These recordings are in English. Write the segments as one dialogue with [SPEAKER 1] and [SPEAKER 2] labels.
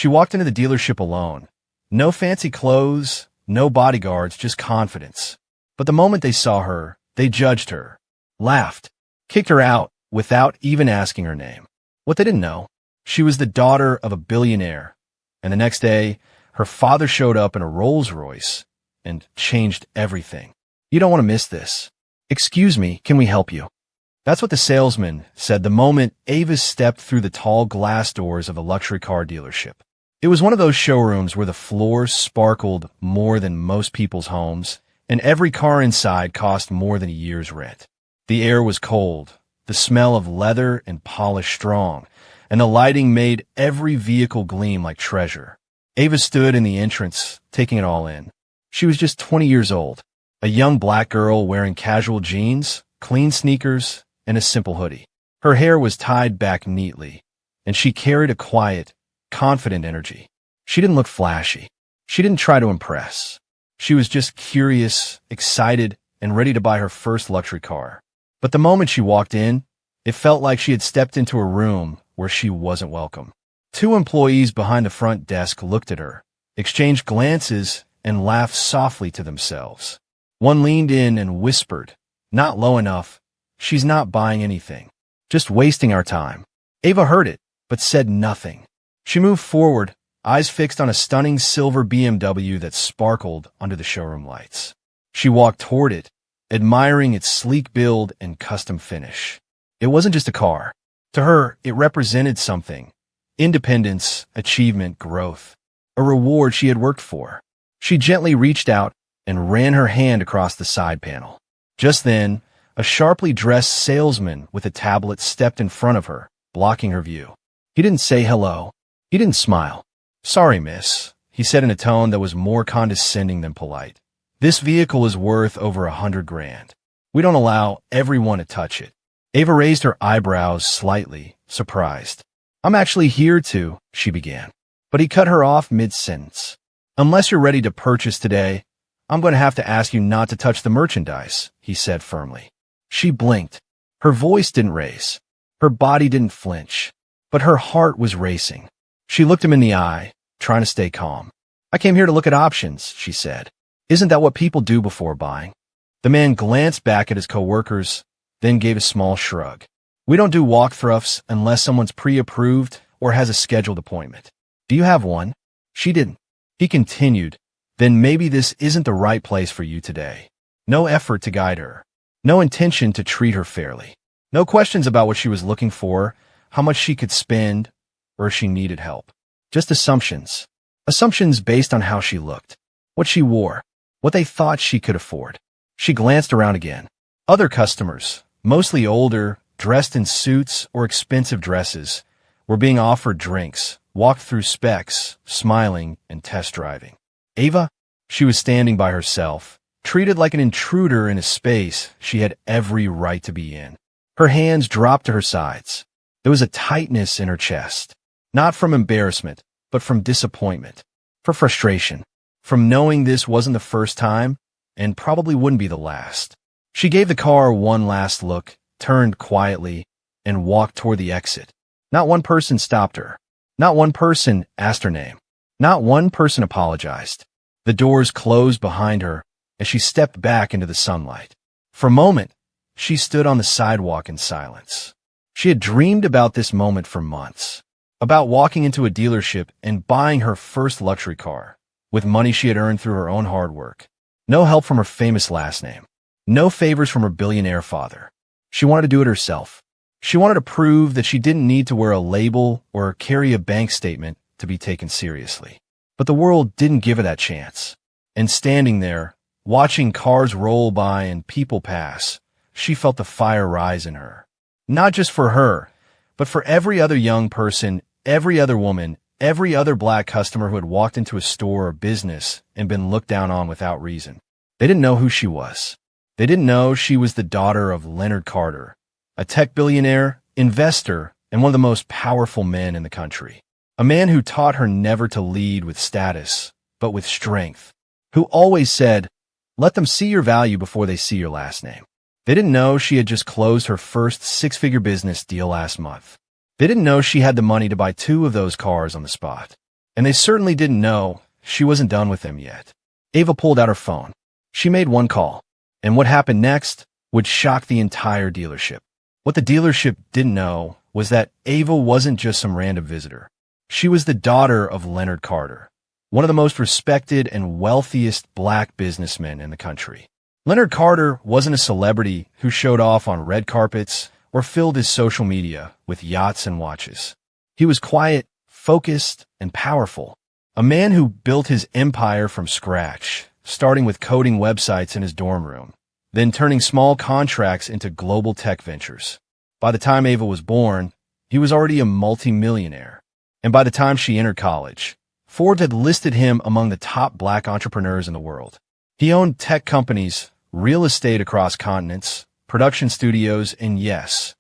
[SPEAKER 1] She walked into the dealership alone. No fancy clothes, no bodyguards, just confidence. But the moment they saw her, they judged her, laughed, kicked her out without even asking her name. What they didn't know, she was the daughter of a billionaire, and the next day, her father showed up in a Rolls-Royce and changed everything. You don't want to miss this. Excuse me, can we help you? That's what the salesman said the moment Ava stepped through the tall glass doors of a luxury car dealership. It was one of those showrooms where the floors sparkled more than most people's homes, and every car inside cost more than a year's rent. The air was cold, the smell of leather and polish strong, and the lighting made every vehicle gleam like treasure. Ava stood in the entrance, taking it all in. She was just 20 years old, a young black girl wearing casual jeans, clean sneakers, and a simple hoodie. Her hair was tied back neatly, and she carried a quiet, confident energy. She didn't look flashy. She didn't try to impress. She was just curious, excited, and ready to buy her first luxury car. But the moment she walked in, it felt like she had stepped into a room where she wasn't welcome. Two employees behind the front desk looked at her, exchanged glances, and laughed softly to themselves. One leaned in and whispered, not low enough, "She's not buying anything. Just wasting our time." Ava heard it, but said nothing. She moved forward, eyes fixed on a stunning silver BMW that sparkled under the showroom lights. She walked toward it, admiring its sleek build and custom finish. It wasn't just a car. To her, it represented something. Independence, achievement, growth. A reward she had worked for. She gently reached out and ran her hand across the side panel. Just then, a sharply dressed salesman with a tablet stepped in front of her, blocking her view. He didn't say hello. He didn't smile. "Sorry, miss," he said in a tone that was more condescending than polite. "This vehicle is worth over $100,000. We don't allow everyone to touch it." Ava raised her eyebrows slightly, surprised. "I'm actually here to," she began. But he cut her off mid-sentence. "Unless you're ready to purchase today, I'm going to have to ask you not to touch the merchandise," he said firmly. She blinked. Her voice didn't raise. Her body didn't flinch. But her heart was racing. She looked him in the eye, trying to stay calm. "I came here to look at options," she said. "Isn't that what people do before buying?" The man glanced back at his coworkers, then gave a small shrug. "We don't do walkthroughs unless someone's pre-approved or has a scheduled appointment. Do you have one?" She didn't. He continued, "Then maybe this isn't the right place for you today." No effort to guide her. No intention to treat her fairly. No questions about what she was looking for, how much she could spend, or if she needed help. Just assumptions. Assumptions based on how she looked, what she wore, what they thought she could afford. She glanced around again. Other customers, mostly older, dressed in suits or expensive dresses, were being offered drinks, walked through specs, smiling and test driving. Ava? She was standing by herself, treated like an intruder in a space she had every right to be in. Her hands dropped to her sides. There was a tightness in her chest, not from embarrassment, but from disappointment, for frustration, from knowing this wasn't the first time and probably wouldn't be the last. She gave the car one last look, turned quietly, and walked toward the exit. Not one person stopped her. Not one person asked her name. Not one person apologized. The doors closed behind her as she stepped back into the sunlight. For a moment, she stood on the sidewalk in silence. She had dreamed about this moment for months, about walking into a dealership and buying her first luxury car, with money she had earned through her own hard work. No help from her famous last name. No favors from her billionaire father. She wanted to do it herself. She wanted to prove that she didn't need to wear a label or carry a bank statement to be taken seriously. But the world didn't give her that chance. And standing there, watching cars roll by and people pass, she felt the fire rise in her. Not just for her, but for every other young person, every other woman, every other black customer who had walked into a store or business and been looked down on without reason. They didn't know who she was. They didn't know she was the daughter of Leonard Carter, a tech billionaire, investor, and one of the most powerful men in the country. A man who taught her never to lead with status, but with strength. Who always said, "Let them see your value before they see your last name." They didn't know she had just closed her first six-figure business deal last month. They didn't know she had the money to buy 2 of those cars on the spot. And they certainly didn't know she wasn't done with them yet. Ava pulled out her phone. She made one call. And what happened next would shock the entire dealership. What the dealership didn't know was that Ava wasn't just some random visitor. She was the daughter of Leonard Carter, one of the most respected and wealthiest black businessmen in the country. Leonard Carter wasn't a celebrity who showed off on red carpets or filled his social media with yachts and watches. He was quiet, focused, and powerful. A man who built his empire from scratch, starting with coding websites in his dorm room, then turning small contracts into global tech ventures. By the time Ava was born, he was already a multi-millionaire. And by the time she entered college, Forbes had listed him among the top black entrepreneurs in the world. He owned tech companies, real estate across continents, production studios, and yes,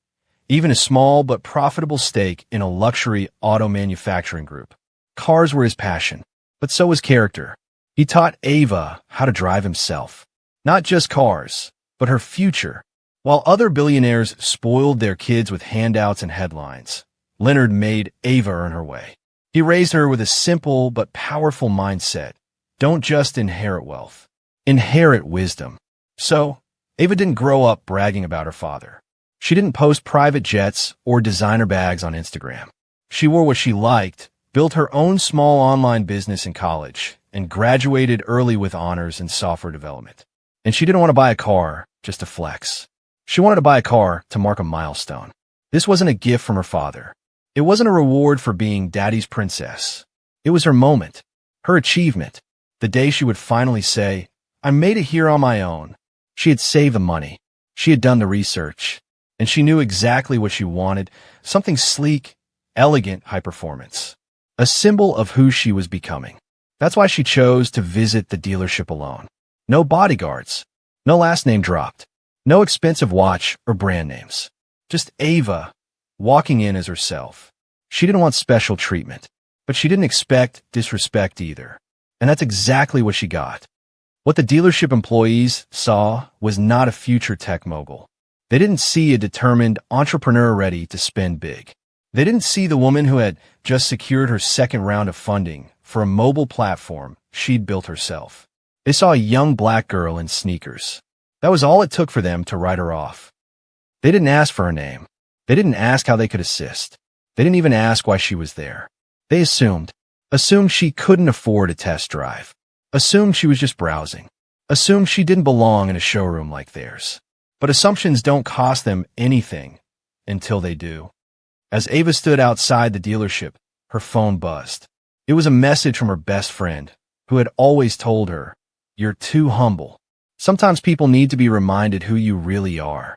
[SPEAKER 1] even a small but profitable stake in a luxury auto manufacturing group. Cars were his passion, but so was character. He taught Ava how to drive himself. Not just cars, but her future. While other billionaires spoiled their kids with handouts and headlines, Leonard made Ava earn her way. He raised her with a simple but powerful mindset. Don't just inherit wealth. Inherit wisdom. So, Ava didn't grow up bragging about her father. She didn't post private jets or designer bags on Instagram. She wore what she liked, built her own small online business in college, and graduated early with honors in software development. And she didn't want to buy a car just to flex. She wanted to buy a car to mark a milestone. This wasn't a gift from her father. It wasn't a reward for being daddy's princess. It was her moment, her achievement, the day she would finally say, I made it here on my own. She had saved the money. She had done the research. And she knew exactly what she wanted, something sleek, elegant high performance. A symbol of who she was becoming. That's why she chose to visit the dealership alone. No bodyguards. No last name dropped. No expensive watch or brand names. Just Ava, walking in as herself. She didn't want special treatment, but she didn't expect disrespect either. And that's exactly what she got. What the dealership employees saw was not a future tech mogul. They didn't see a determined entrepreneur ready to spend big. They didn't see the woman who had just secured her second round of funding for a mobile platform she'd built herself. They saw a young black girl in sneakers. That was all it took for them to write her off. They didn't ask for her name. They didn't ask how they could assist. They didn't even ask why she was there. They assumed she couldn't afford a test drive. Assumed she was just browsing. Assumed she didn't belong in a showroom like theirs. But assumptions don't cost them anything until they do. As Ava stood outside the dealership, her phone buzzed. It was a message from her best friend, who had always told her, "You're too humble. Sometimes people need to be reminded who you really are."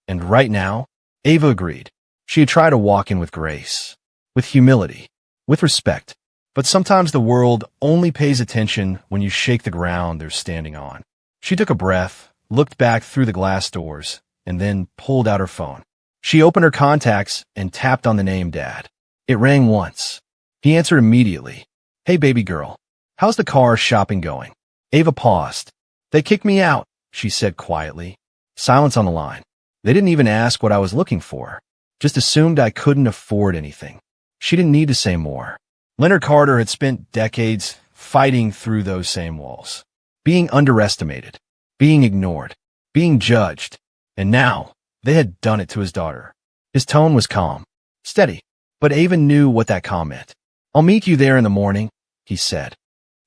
[SPEAKER 1] And right now, Ava agreed. She had tried to walk in with grace, with humility, with respect. But sometimes the world only pays attention when you shake the ground they're standing on. She took a breath, looked back through the glass doors, and then pulled out her phone. She opened her contacts and tapped on the name Dad. It rang once. He answered immediately. "Hey, baby girl. How's the car shopping going?" Ava paused. "They kicked me out," she said quietly. Silence on the line. "They didn't even ask what I was looking for. Just assumed I couldn't afford anything." She didn't need to say more. Leonard Carter had spent decades fighting through those same walls. Being underestimated. Being ignored. Being judged. And now, they had done it to his daughter. His tone was calm. Steady. But Ava knew what that calm meant. "I'll meet you there in the morning," he said.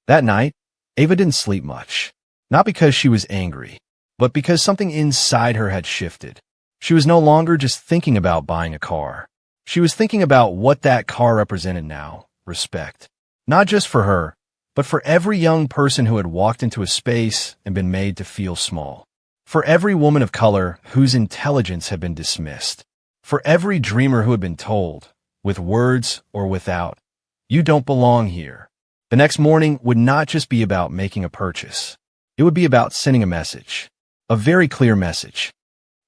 [SPEAKER 1] That night, Ava didn't sleep much. Not because she was angry, but because something inside her had shifted. She was no longer just thinking about buying a car. She was thinking about what that car represented now. Respect. Not just for her, but for every young person who had walked into a space and been made to feel small. For every woman of color whose intelligence had been dismissed. For every dreamer who had been told, with words or without, "You don't belong here." The next morning would not just be about making a purchase. It would be about sending a message. A very clear message.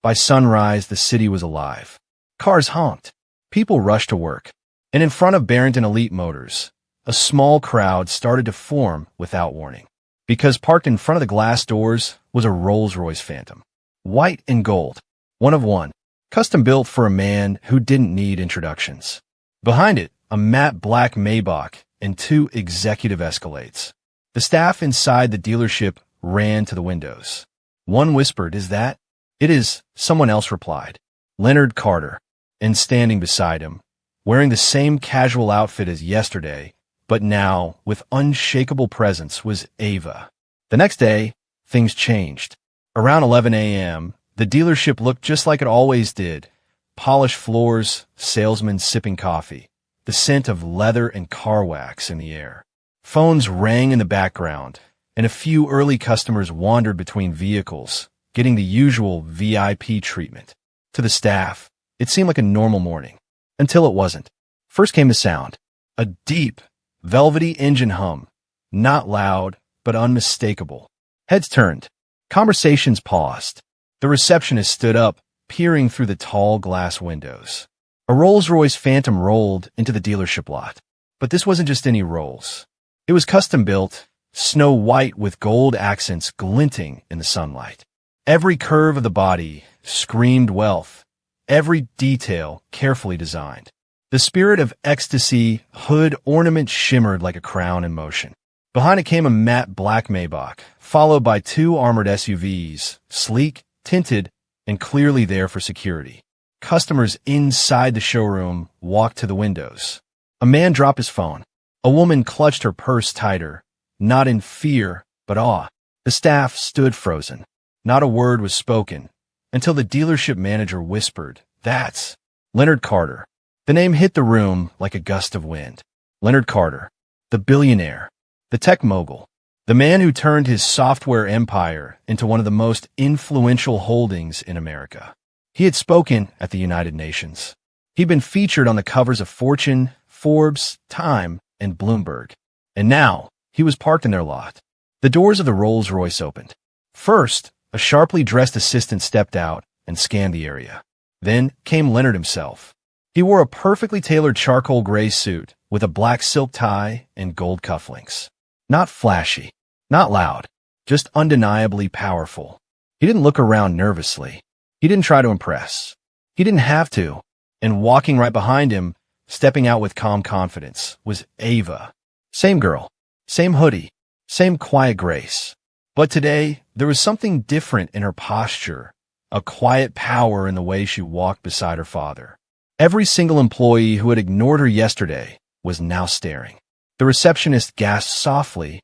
[SPEAKER 1] By sunrise, the city was alive. Cars honked. People rushed to work. And in front of Barrington Elite Motors, a small crowd started to form without warning. Because parked in front of the glass doors was a Rolls-Royce Phantom. White and gold. One of one. Custom built for a man who didn't need introductions. Behind it, a matte black Maybach and 2 executive escalades. The staff inside the dealership ran to the windows. One whispered, "Is that?" "It is," someone else replied. Leonard Carter. And standing beside him, wearing the same casual outfit as yesterday, but now with unshakable presence, was Ava. The next day, things changed. Around 11 a.m., the dealership looked just like it always did. Polished floors, salesmen sipping coffee, the scent of leather and car wax in the air. Phones rang in the background, and a few early customers wandered between vehicles, getting the usual VIP treatment. To the staff, it seemed like a normal morning, until it wasn't. First came the sound, a deep, velvety engine hum, not loud, but unmistakable. Heads turned. Conversations paused. The receptionist stood up, peering through the tall glass windows. A Rolls-Royce Phantom rolled into the dealership lot. But this wasn't just any Rolls. It was custom-built, snow white with gold accents glinting in the sunlight. Every curve of the body screamed wealth, every detail carefully designed. The spirit of ecstasy hood ornament shimmered like a crown in motion. Behind it came a matte black Maybach, followed by 2 armored SUVs, sleek, tinted, and clearly there for security. Customers inside the showroom walked to the windows. A man dropped his phone. A woman clutched her purse tighter, not in fear, but awe. The staff stood frozen. Not a word was spoken, until the dealership manager whispered, "That's Leonard Carter." The name hit the room like a gust of wind. Leonard Carter, the billionaire, the tech mogul, the man who turned his software empire into one of the most influential holdings in America. He had spoken at the United Nations. He'd been featured on the covers of Fortune, Forbes, Time, and Bloomberg. And now, he was parked in their lot. The doors of the Rolls-Royce opened. First, a sharply dressed assistant stepped out and scanned the area. Then came Leonard himself. He wore a perfectly tailored charcoal gray suit with a black silk tie and gold cufflinks. Not flashy, not loud, just undeniably powerful. He didn't look around nervously. He didn't try to impress. He didn't have to. And walking right behind him, stepping out with calm confidence, was Ava. Same girl, same hoodie, same quiet grace. But today, there was something different in her posture, a quiet power in the way she walked beside her father. Every single employee who had ignored her yesterday was now staring. The receptionist gasped softly,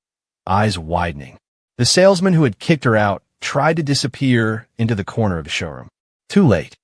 [SPEAKER 1] eyes widening. The salesman who had kicked her out tried to disappear into the corner of the showroom. Too late.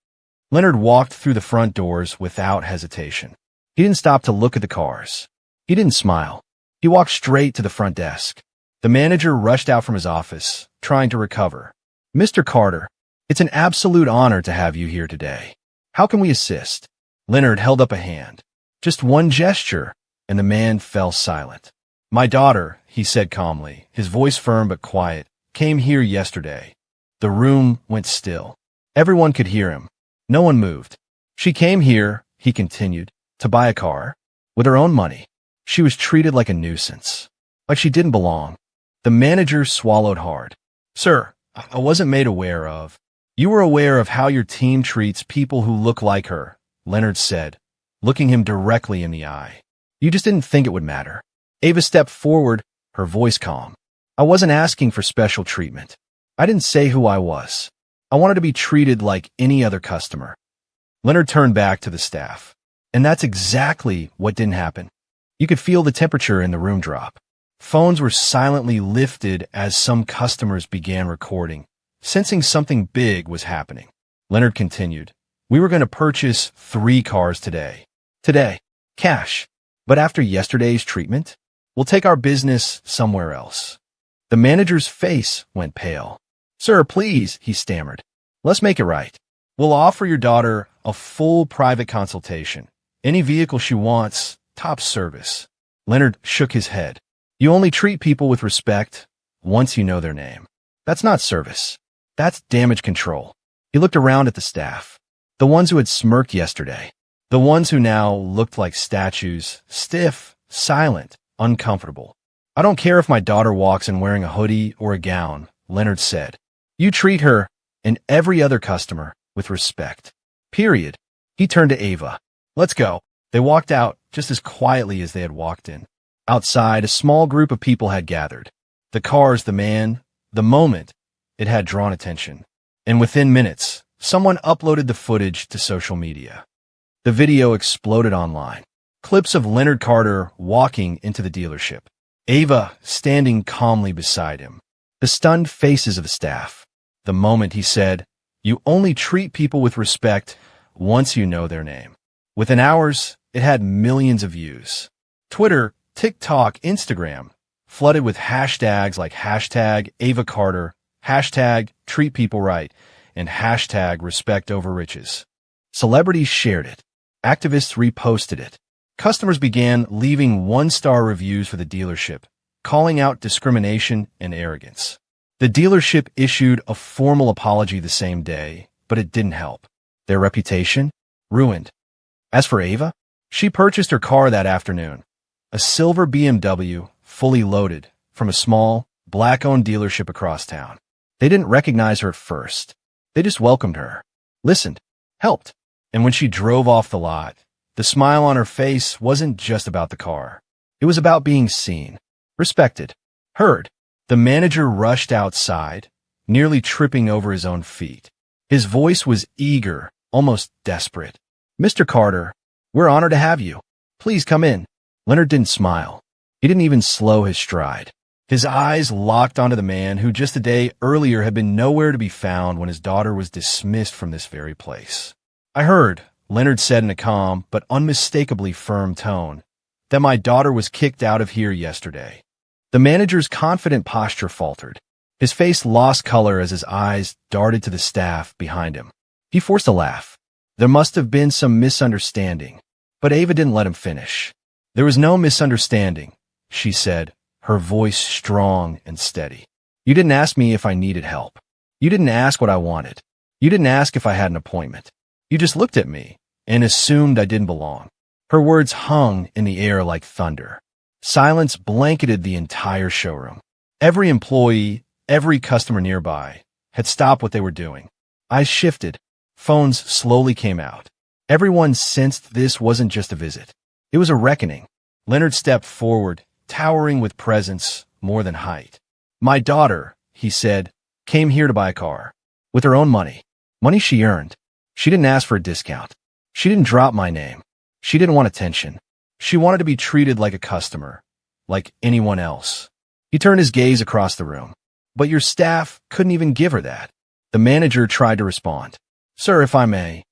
[SPEAKER 1] Leonard walked through the front doors without hesitation. He didn't stop to look at the cars. He didn't smile. He walked straight to the front desk. The manager rushed out from his office, trying to recover. "Mr. Carter, it's an absolute honor to have you here today. How can we assist?" Leonard held up a hand. Just one gesture, and the man fell silent. "My daughter," he said calmly, his voice firm but quiet, "came here yesterday." The room went still. Everyone could hear him. No one moved. "She came here," he continued, "to buy a car. With her own money. She was treated like a nuisance. Like she didn't belong." The manager swallowed hard. "Sir, I wasn't made aware of." "You were aware of how your team treats people who look like her," Leonard said, looking him directly in the eye. "You just didn't think it would matter." Ava stepped forward, her voice calm. "I wasn't asking for special treatment. I didn't say who I was. I wanted to be treated like any other customer." Leonard turned back to the staff. And that's exactly what didn't happen. You could feel the temperature in the room drop. Phones were silently lifted as some customers began recording, sensing something big was happening. Leonard continued, "We were going to purchase 3 cars today. Today. Cash. But after yesterday's treatment, we'll take our business somewhere else." The manager's face went pale. "Sir, please," he stammered. "Let's make it right. We'll offer your daughter a full private consultation. Any vehicle she wants, top service." Leonard shook his head. "You only treat people with respect once you know their name. That's not service. That's damage control." He looked around at the staff. The ones who had smirked yesterday. The ones who now looked like statues, stiff, silent, uncomfortable. "I don't care if my daughter walks in wearing a hoodie or a gown," Leonard said. "You treat her and every other customer with respect. Period." He turned to Ava. "Let's go." They walked out just as quietly as they had walked in. Outside, a small group of people had gathered. The cars, the man, the moment, it had drawn attention. And within minutes, someone uploaded the footage to social media. The video exploded online. Clips of Leonard Carter walking into the dealership. Ava standing calmly beside him. The stunned faces of the staff. The moment he said, "You only treat people with respect once you know their name." Within hours, it had millions of views. Twitter, TikTok, Instagram, flooded with hashtags like hashtag Ava Carter, hashtag treat people right, and hashtag respect over riches. Celebrities shared it. Activists reposted it. Customers began leaving one-star reviews for the dealership, calling out discrimination and arrogance. The dealership issued a formal apology the same day, but it didn't help. Their reputation? Ruined. As for Ava, she purchased her car that afternoon, a silver BMW, fully loaded, from a small, black-owned dealership across town. They didn't recognize her at first. They just welcomed her, listened, helped. And when she drove off the lot, the smile on her face wasn't just about the car. It was about being seen, respected, heard. The manager rushed outside, nearly tripping over his own feet. His voice was eager, almost desperate. "Mr. Carter, we're honored to have you. Please come in." Leonard didn't smile. He didn't even slow his stride. His eyes locked onto the man who just a day earlier had been nowhere to be found when his daughter was dismissed from this very place. "I heard," Leonard said in a calm but unmistakably firm tone, "that my daughter was kicked out of here yesterday." The manager's confident posture faltered. His face lost color as his eyes darted to the staff behind him. He forced a laugh. There must have been some misunderstanding, but Ava didn't let him finish. "There was no misunderstanding," she said, her voice strong and steady. "You didn't ask me if I needed help. You didn't ask what I wanted. You didn't ask if I had an appointment. You just looked at me and assumed I didn't belong." Her words hung in the air like thunder. Silence blanketed the entire showroom. Every employee, every customer nearby, had stopped what they were doing. Eyes shifted. Phones slowly came out. Everyone sensed this wasn't just a visit. It was a reckoning. Leonard stepped forward, towering with presence more than height. "My daughter," he said, "came here to buy a car. With her own money. Money she earned. She didn't ask for a discount. She didn't drop my name. She didn't want attention. She wanted to be treated like a customer, like anyone else." He turned his gaze across the room. "But your staff couldn't even give her that." The manager tried to respond. "Sir, if I may."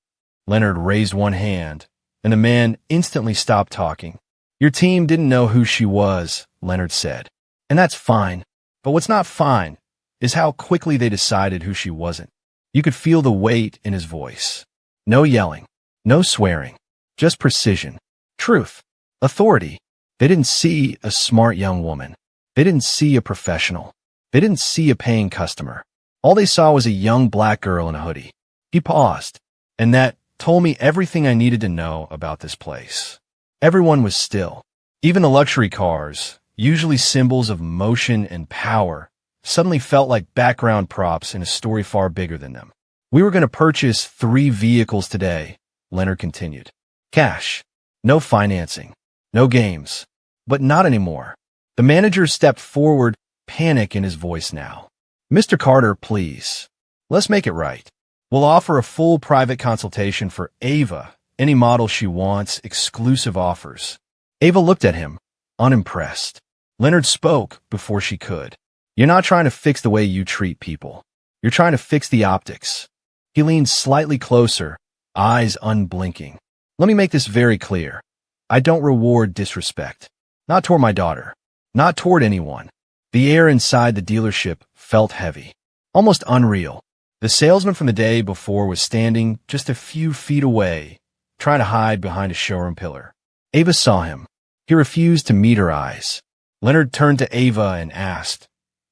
[SPEAKER 1] Leonard raised one hand, and the man instantly stopped talking. "Your team didn't know who she was," Leonard said. "And that's fine. But what's not fine is how quickly they decided who she wasn't." You could feel the weight in his voice. No yelling, no swearing, just precision, truth, authority. They didn't see a smart young woman. They didn't see a professional. They didn't see a paying customer. All they saw was a young black girl in a hoodie. He paused, and that told me everything I needed to know about this place. Everyone was still. Even the luxury cars, usually symbols of motion and power, suddenly felt like background props in a story far bigger than them. "We were going to purchase 3 vehicles today," Leonard continued. "Cash. No financing. No games. But not anymore." The manager stepped forward, panic in his voice now. "Mr. Carter, please. Let's make it right. We'll offer a full private consultation for Ava, any model she wants, exclusive offers." Ava looked at him, unimpressed. Leonard spoke before she could. "You're not trying to fix the way you treat people. You're trying to fix the optics." He leaned slightly closer, eyes unblinking. "Let me make this very clear. I don't reward disrespect. Not toward my daughter. Not toward anyone." The air inside the dealership felt heavy, almost unreal. The salesman from the day before was standing just a few feet away, trying to hide behind a showroom pillar. Ava saw him. He refused to meet her eyes. Leonard turned to Ava and asked,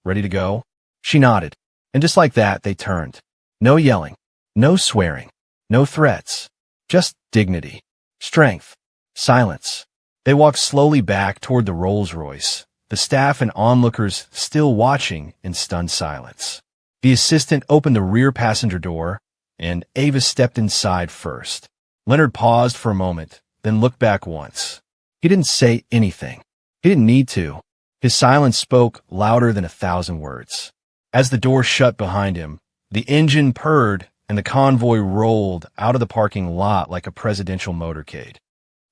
[SPEAKER 1] "Ready to go?" She nodded, and just like that, they turned. No yelling, no swearing, no threats, just dignity, strength, silence. They walked slowly back toward the Rolls-Royce, the staff and onlookers still watching in stunned silence. The assistant opened the rear passenger door, and Ava stepped inside first. Leonard paused for a moment, then looked back once. He didn't say anything. He didn't need to. His silence spoke louder than 1,000 words. As the door shut behind him, the engine purred and the convoy rolled out of the parking lot like a presidential motorcade.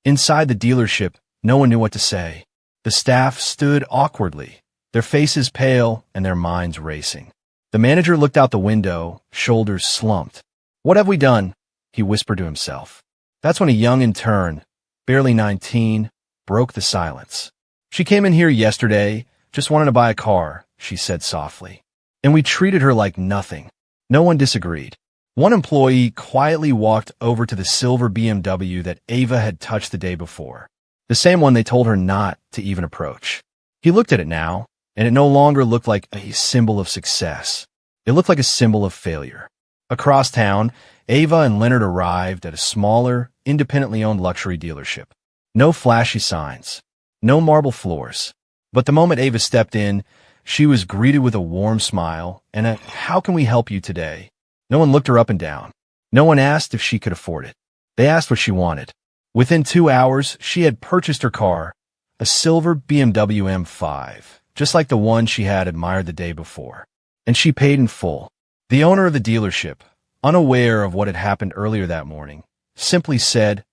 [SPEAKER 1] Inside the dealership, no one knew what to say. The staff stood awkwardly, their faces pale and their minds racing. The manager looked out the window, shoulders slumped. "What have we done?" he whispered to himself. That's when a young intern, barely 19, broke the silence. "She came in here yesterday, just wanted to buy a car," she said softly. "And we treated her like nothing." No one disagreed. One employee quietly walked over to the silver BMW that Ava had touched the day before, the same one they told her not to even approach. He looked at it now, and it no longer looked like a symbol of success. It looked like a symbol of failure. Across town, Ava and Leonard arrived at a smaller, independently owned luxury dealership. No flashy signs, no marble floors. But the moment Ava stepped in, she was greeted with a warm smile and a "How can we help you today?" No one looked her up and down. No one asked if she could afford it. They asked what she wanted. Within 2 hours, she had purchased her car, a silver BMW M5, just like the one she had admired the day before. And she paid in full. The owner of the dealership, unaware of what had happened earlier that morning, simply said,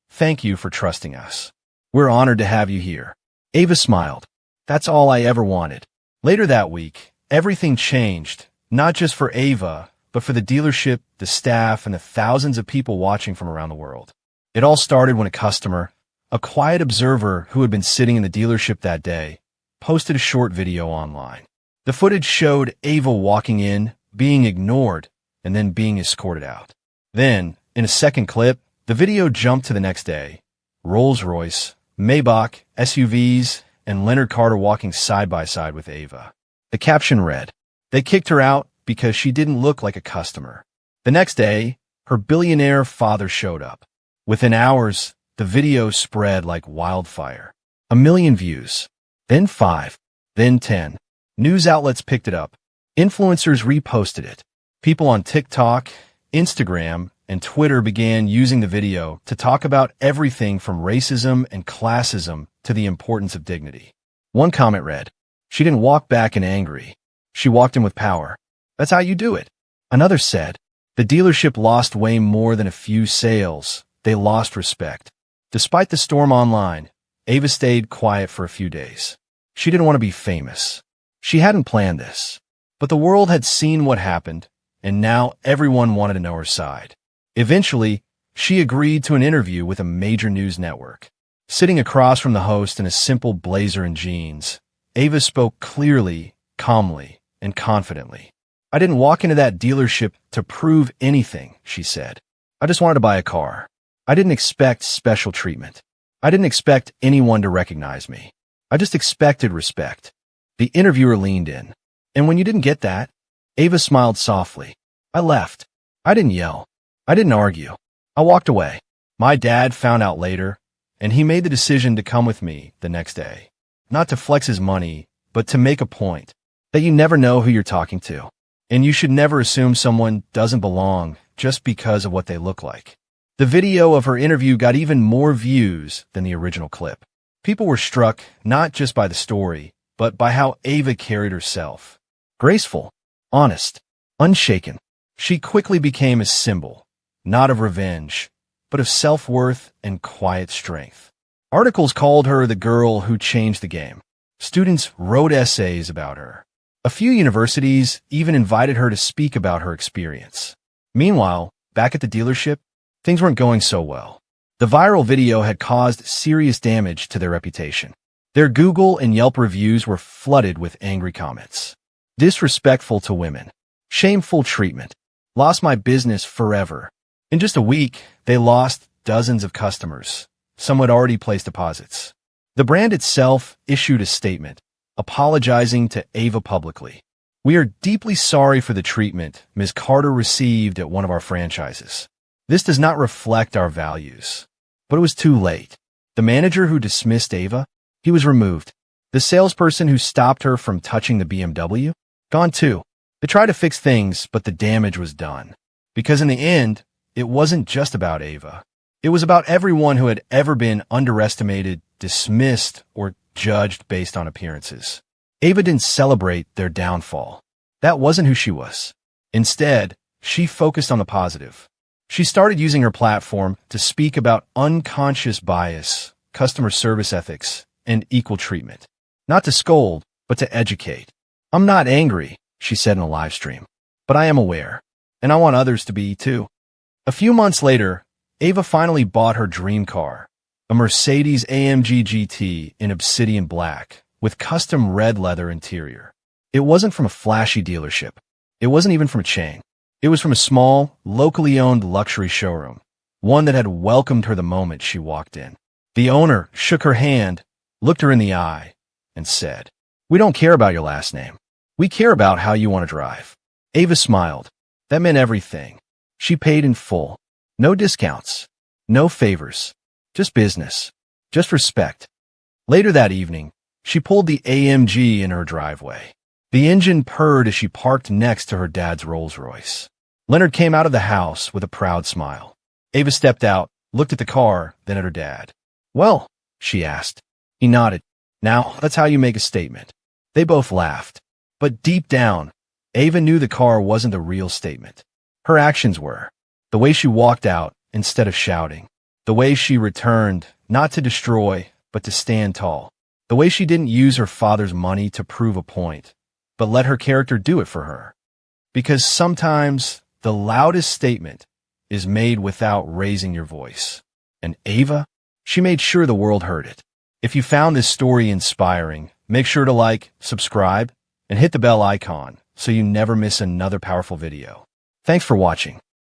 [SPEAKER 1] "Thank you for trusting us. We're honored to have you here." Ava smiled. "That's all I ever wanted." Later that week, everything changed, not just for Ava, but for the dealership, the staff, and the thousands of people watching from around the world. It all started when a customer, a quiet observer who had been sitting in the dealership that day, posted a short video online. The footage showed Ava walking in, being ignored, and then being escorted out. Then, in a second clip, the video jumped to the next day. Rolls-Royce, Maybach, SUVs, and Leonard Carter walking side by side with Ava. The caption read, "They kicked her out because she didn't look like a customer." The next day, her billionaire father showed up. Within hours, the video spread like wildfire. 1 million views. Then 5. Then 10. News outlets picked it up. Influencers reposted it. People on TikTok, Instagram, and Twitter began using the video to talk about everything from racism and classism to the importance of dignity. One comment read, "She didn't walk back in angry. She walked in with power. That's how you do it." Another said, "The dealership lost way more than a few sales. They lost respect." Despite the storm online, Ava stayed quiet for a few days. She didn't want to be famous. She hadn't planned this. But the world had seen what happened, and now everyone wanted to know her side. Eventually, she agreed to an interview with a major news network. Sitting across from the host in a simple blazer and jeans, Ava spoke clearly, calmly, and confidently. "I didn't walk into that dealership to prove anything," she said. "I just wanted to buy a car. I didn't expect special treatment. I didn't expect anyone to recognize me. I just expected respect." The interviewer leaned in. "And when you didn't get that?" Ava smiled softly. "I left. I didn't yell. I didn't argue. I walked away. My dad found out later, and he made the decision to come with me the next day. Not to flex his money, but to make a point that you never know who you're talking to. And you should never assume someone doesn't belong just because of what they look like." The video of her interview got even more views than the original clip. People were struck not just by the story, but by how Ava carried herself. Graceful, honest, unshaken. She quickly became a symbol, not of revenge, but of self-worth and quiet strength. Articles called her the girl who changed the game. Students wrote essays about her. A few universities even invited her to speak about her experience. Meanwhile, back at the dealership, things weren't going so well. The viral video had caused serious damage to their reputation. Their Google and Yelp reviews were flooded with angry comments. "Disrespectful to women. Shameful treatment. Lost my business forever." In just a week, they lost dozens of customers. Some had already placed deposits. The brand itself issued a statement, apologizing to Ava publicly. "We are deeply sorry for the treatment Ms. Carter received at one of our franchises. This does not reflect our values." But it was too late. The manager who dismissed Ava, he was removed. The salesperson who stopped her from touching the BMW, gone too. They tried to fix things, but the damage was done. Because in the end, it wasn't just about Ava. It was about everyone who had ever been underestimated, dismissed, or judged based on appearances. Ava didn't celebrate their downfall. That wasn't who she was. Instead, she focused on the positive. She started using her platform to speak about unconscious bias, customer service ethics, and equal treatment. Not to scold, but to educate. "I'm not angry," she said in a live stream, "but I am aware, and I want others to be too." A few months later, Ava finally bought her dream car, a Mercedes AMG GT in obsidian black, with custom red leather interior. It wasn't from a flashy dealership. It wasn't even from a chain. It was from a small, locally owned luxury showroom, one that had welcomed her the moment she walked in. The owner shook her hand, looked her in the eye, and said, "We don't care about your last name. We care about how you want to drive." Ava smiled. That meant everything. She paid in full. No discounts. No favors. Just business. Just respect. Later that evening, she pulled the AMG in her driveway. The engine purred as she parked next to her dad's Rolls-Royce. Leonard came out of the house with a proud smile. Ava stepped out, looked at the car, then at her dad. "Well," she asked. He nodded. "Now, that's how you make a statement." They both laughed. But deep down, Ava knew the car wasn't the real statement. Her actions were. The way she walked out instead of shouting. The way she returned, not to destroy, but to stand tall. The way she didn't use her father's money to prove a point, but let her character do it for her. Because sometimes the loudest statement is made without raising your voice. And Ava, she made sure the world heard it. If you found this story inspiring, make sure to like, subscribe, and hit the bell icon so you never miss another powerful video. Thanks for watching.